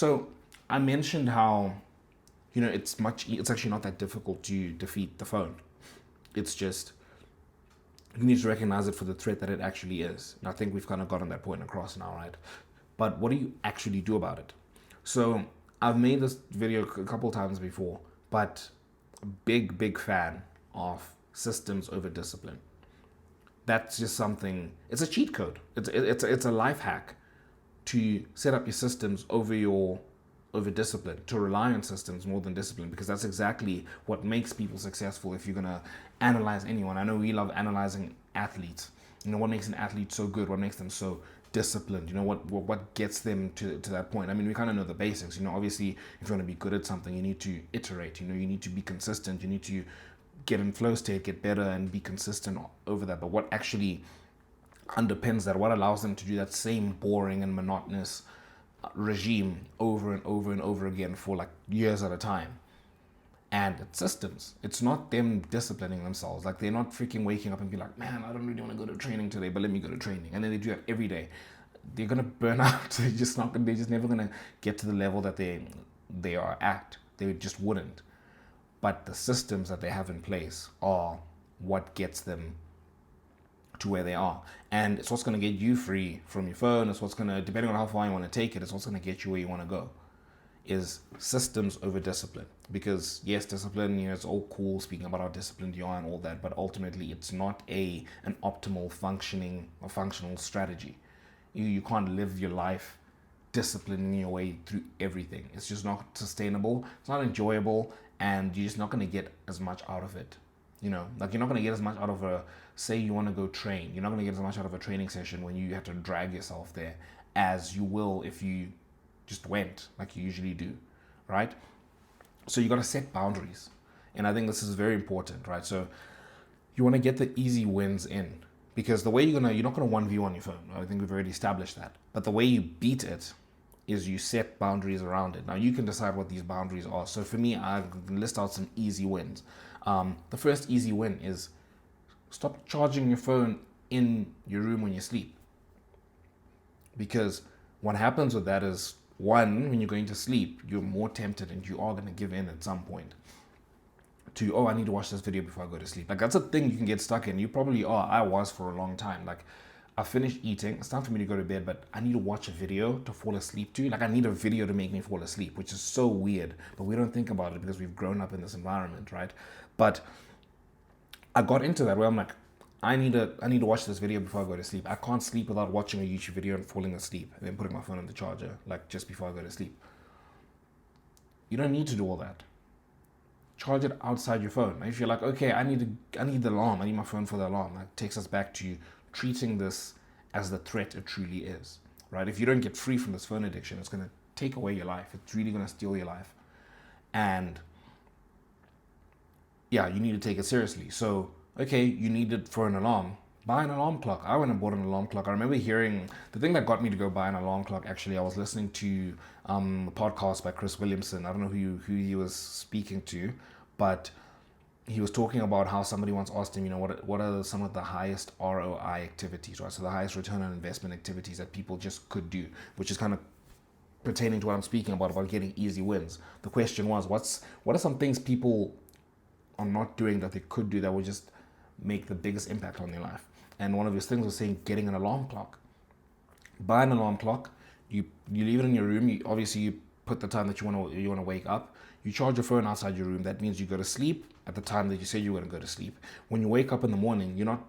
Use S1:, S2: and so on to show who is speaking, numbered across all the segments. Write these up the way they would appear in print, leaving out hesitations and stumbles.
S1: So I mentioned how, it's actually not that difficult to defeat the phone. It's just you need to recognize it for the threat that it actually is. And I think we've kind of gotten that point across now, right? But what do you actually do about it? So I've made this video a couple times before, but big fan of systems over discipline. That's just something. It's a cheat code. It's a life hack to set up your systems over discipline, to rely on systems more than discipline, because that's exactly what makes people successful. If you're gonna analyze anyone, I know we love analyzing athletes. What makes an athlete so good? What makes them so disciplined? What gets them to that point? I mean, we kind of know the basics. Obviously, if you want to be good at something, you need to iterate. You need to be consistent. You need to get in flow state, get better, and be consistent over that. But what actually underpins that, what allows them to do that same boring and monotonous regime over and over and over again for like years at a time? And it's systems. It's not them disciplining themselves. Like, they're not freaking waking up and be like, man, I don't really want to go to training today, but let me go to training. And then they do it every day. They're gonna burn out. They're just never gonna get to the level that they are at. They just wouldn't. But the systems that they have in place are what gets them to where they are. And it's what's going to get you free from your phone. It's what's going to, depending on how far you want to take it, it's what's going to get you where you want to go. Is systems over discipline. Because yes, discipline, it's all cool speaking about how disciplined you are and all that, but ultimately it's not an optimal functional strategy. You can't live your life disciplining your way through everything. It's just not sustainable. It's not enjoyable, and you're just not going to get as much out of it. Like, you're not going to get as much out of say you want to go train. You're not going to get as much out of a training session when you have to drag yourself there as you will if you just went like you usually do, right? So you got to set boundaries. And I think this is very important, right? So you want to get the easy wins in, because the way you're not going to 1v on your phone. I think we've already established that. But the way you beat it is you set boundaries around it. Now you can decide what these boundaries are. So for me, I list out some easy wins. The first easy win is stop charging your phone in your room when you sleep. Because what happens with that is, one, when you're going to sleep, you're more tempted and you are going to give in at some point to, I need to watch this video before I go to sleep. Like, that's a thing you can get stuck in. You probably are. I was for a long time. Like, I finished eating, it's time for me to go to bed, but I need to watch a video to fall asleep to. Like, I need a video to make me fall asleep, which is so weird, but we don't think about it because we've grown up in this environment, right? But I got into that where I'm like, I need to watch this video before I go to sleep. I can't sleep without watching a YouTube video and falling asleep and then putting my phone on the charger, like, just before I go to sleep. You don't need to do all that. Charge it outside your phone. If you're like, okay, I need the alarm. I need my phone for the alarm. That takes us back to treating this as the threat it truly is, right? If you don't get free from this phone addiction, it's going to take away your life. It's really going to steal your life. And yeah, you need to take it seriously. So, okay, you need it for an alarm. Buy an alarm clock. I went and bought an alarm clock. I remember hearing, the thing that got me to go buy an alarm clock, actually, I was listening to a podcast by Chris Williamson. I don't know who he was speaking to, but he was talking about how somebody once asked him, what are some of the highest ROI activities, right? So the highest return on investment activities that people just could do, which is kind of pertaining to what I'm speaking about getting easy wins. The question was, what are some things people are not doing that they could do that would just make the biggest impact on their life? And one of his things was saying getting an alarm clock. Buy an alarm clock. You leave it in your room. You put the time that you want to wake up. You charge your phone outside your room. That means you go to sleep at the time that you said you were going to go to sleep. When you wake up in the morning, you're not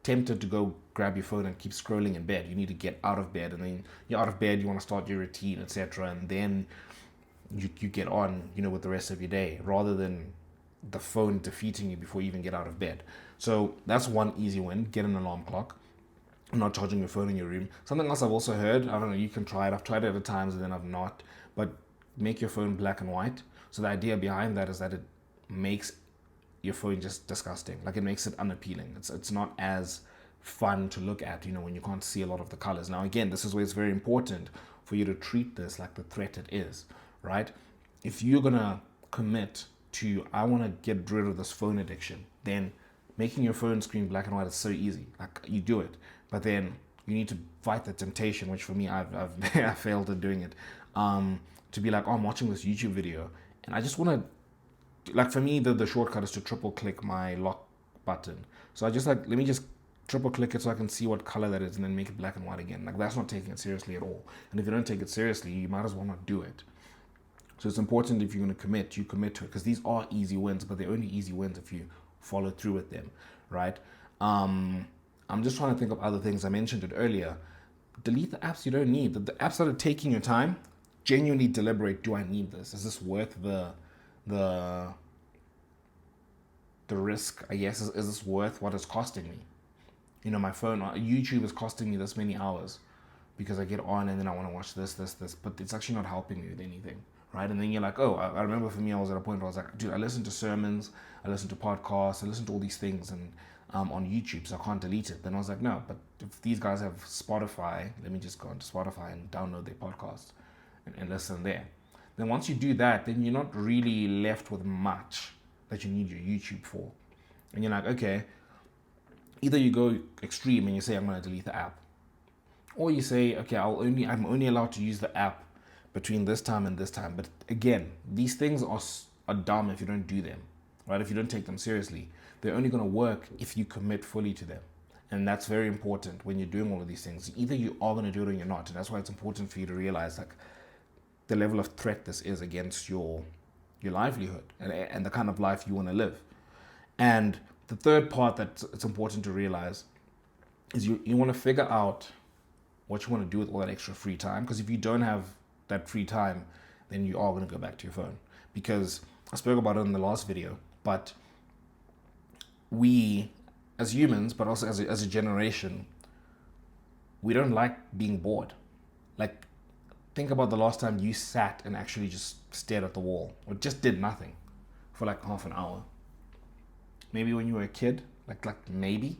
S1: tempted to go grab your phone and keep scrolling in bed. You need to get out of bed, and then you're out of bed, you want to start your routine, etc. And then you get on, with the rest of your day, rather than the phone defeating you before you even get out of bed. So that's one easy win. Get an alarm clock. Not charging your phone in your room. Something else I've also heard, I don't know, you can try it. I've tried it at times and then I've not. But make your phone black and white. So the idea behind that is that it makes your phone just disgusting. Like, it makes it unappealing. It's not as fun to look at, when you can't see a lot of the colors. Now, again, this is where it's very important for you to treat this like the threat it is, right? If you're going to commit to, I want to get rid of this phone addiction, then making your phone screen black and white is so easy. Like, you do it, but then you need to fight the temptation, which for me, I've I failed at doing it, to be like, oh, I'm watching this YouTube video and I just want to, like for me, the shortcut is to triple click my lock button. So I just like, let me just triple click it so I can see what color that is and then make it black and white again. Like that's not taking it seriously at all. And if you don't take it seriously, you might as well not do it. So it's important if you're going to commit, you commit to it, because these are easy wins, but they're only easy wins if you follow through with them, right? I'm just trying to think of other things. I mentioned it earlier. Delete the apps you don't need. The apps that are taking your time, genuinely deliberate. Do I need this? Is this worth the risk? I guess is this worth what it's costing me? You know, my phone, YouTube is costing me this many hours because I get on and then I want to watch this, but it's actually not helping me with anything, right? And then you're like, oh, I remember for me, I was at a point where I was like, dude, I listen to sermons, I listen to podcasts, I listen to all these things and on YouTube, so I can't delete it. Then I was like, no, but if these guys have Spotify, let me just go onto Spotify and download their podcast and listen there. Then once you do that, then you're not really left with much that you need your YouTube for. And you're like, okay, either you go extreme and you say, I'm going to delete the app. Or you say, okay, I'm only allowed to use the app between this time and this time. But again, these things are dumb if you don't do them, right? If you don't take them seriously, they're only going to work if you commit fully to them. And that's very important when you're doing all of these things. Either you are going to do it or you're not. And that's why it's important for you to realize like the level of threat this is against your livelihood and the kind of life you want to live. And the third part that it's important to realize is you want to figure out what you want to do with all that extra free time. Because if you don't have that free time, then you are going to go back to your phone. Because I spoke about it in the last video, but we as humans, but also as a generation, we don't like being bored. Like, think about the last time you sat and actually just stared at the wall or just did nothing for like half an hour. Maybe when you were a kid, like maybe.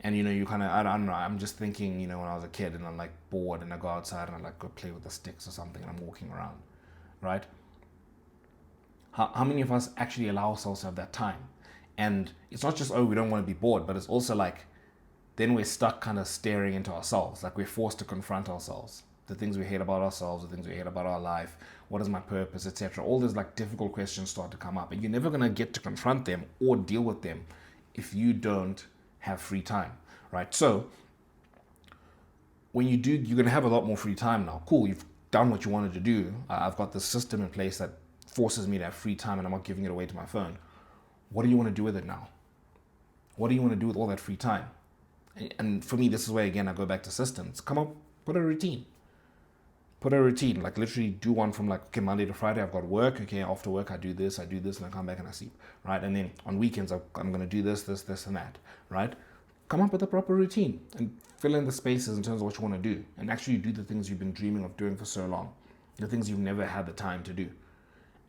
S1: And you know, you kind of, I don't know, I'm just thinking, you know, when I was a kid and I'm like bored and I go outside and I like go play with the sticks or something and I'm walking around, right? How many of us actually allow ourselves to have that time? And it's not just, oh, we don't want to be bored, but it's also like, then we're stuck kind of staring into ourselves. Like we're forced to confront ourselves. The things we hate about ourselves, the things we hate about our life, what is my purpose, etc. All those like difficult questions start to come up. And you're never going to get to confront them or deal with them if you don't have free time, right? So when you do, you're going to have a lot more free time now. Cool, you've done what you wanted to do. I've got this system in place that forces me to have free time and I'm not giving it away to my phone. What do you want to do with it now? What do you want to do with all that free time? And for me, this is where, again, I go back to systems. Come up, put a routine. Put a routine, like literally do one from like, okay, Monday to Friday, I've got work. Okay, after work, I do this, and I come back and I sleep, right? And then on weekends, I'm going to do this, and that, right? Come up with a proper routine and fill in the spaces in terms of what you want to do and actually do the things you've been dreaming of doing for so long, the things you've never had the time to do,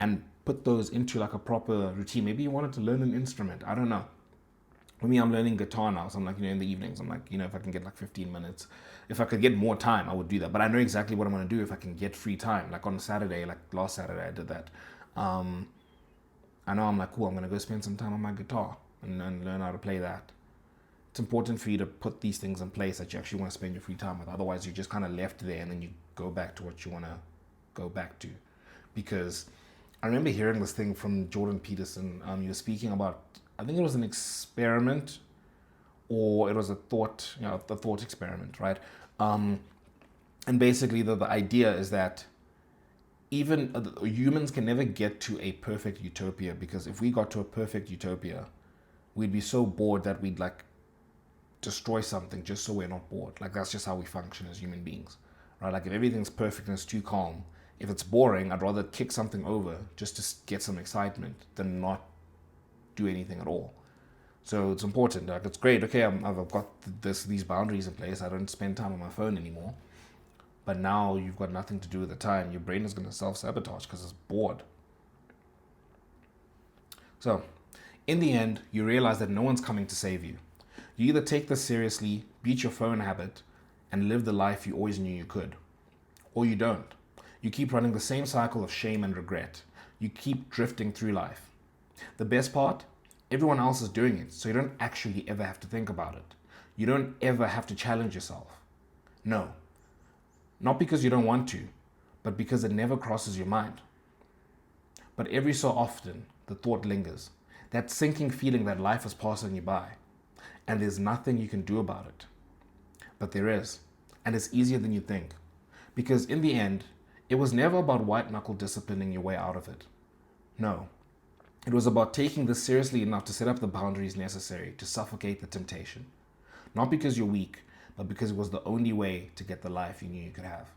S1: and put those into like a proper routine. Maybe you wanted to learn an instrument. I don't know. For me, I'm learning guitar now. So I'm like, you know, in the evenings, I'm like, you know, if I can get like 15 minutes, if I could get more time, I would do that. But I know exactly what I'm going to do if I can get free time. Like on Saturday, like last Saturday, I did that. I know I'm like, cool, I'm going to go spend some time on my guitar and learn how to play that. It's important for you to put these things in place that you actually want to spend your free time with. Otherwise, you're just kind of left there and then you go back to what you want to go back to. Because I remember hearing this thing from Jordan Peterson. He was speaking about, I think it was an experiment or it was a thought experiment, right? And basically the idea is that even humans can never get to a perfect utopia, because if we got to a perfect utopia, we'd be so bored that we'd like destroy something just so we're not bored. Like that's just how we function as human beings, right? Like if everything's perfect and it's too calm, if it's boring, I'd rather kick something over just to get some excitement than not do anything at all. So it's important. Like it's great. Okay, I've got these boundaries in place. I don't spend time on my phone anymore. But now you've got nothing to do with the time. Your brain is going to self-sabotage because it's bored. So in the end, you realize that no one's coming to save you. You either take this seriously, beat your phone habit, and live the life you always knew you could, or you don't. You keep running the same cycle of shame and regret. You keep drifting through life. The best part? Everyone else is doing it, so you don't actually ever have to think about it. You don't ever have to challenge yourself. No. Not because you don't want to, but because it never crosses your mind. But every so often, the thought lingers, that sinking feeling that life is passing you by, and there's nothing you can do about it. But there is, and it's easier than you think, because in the end, it was never about white-knuckle disciplining your way out of it. No, it was about taking this seriously enough to set up the boundaries necessary to suffocate the temptation. Not because you're weak, but because it was the only way to get the life you knew you could have.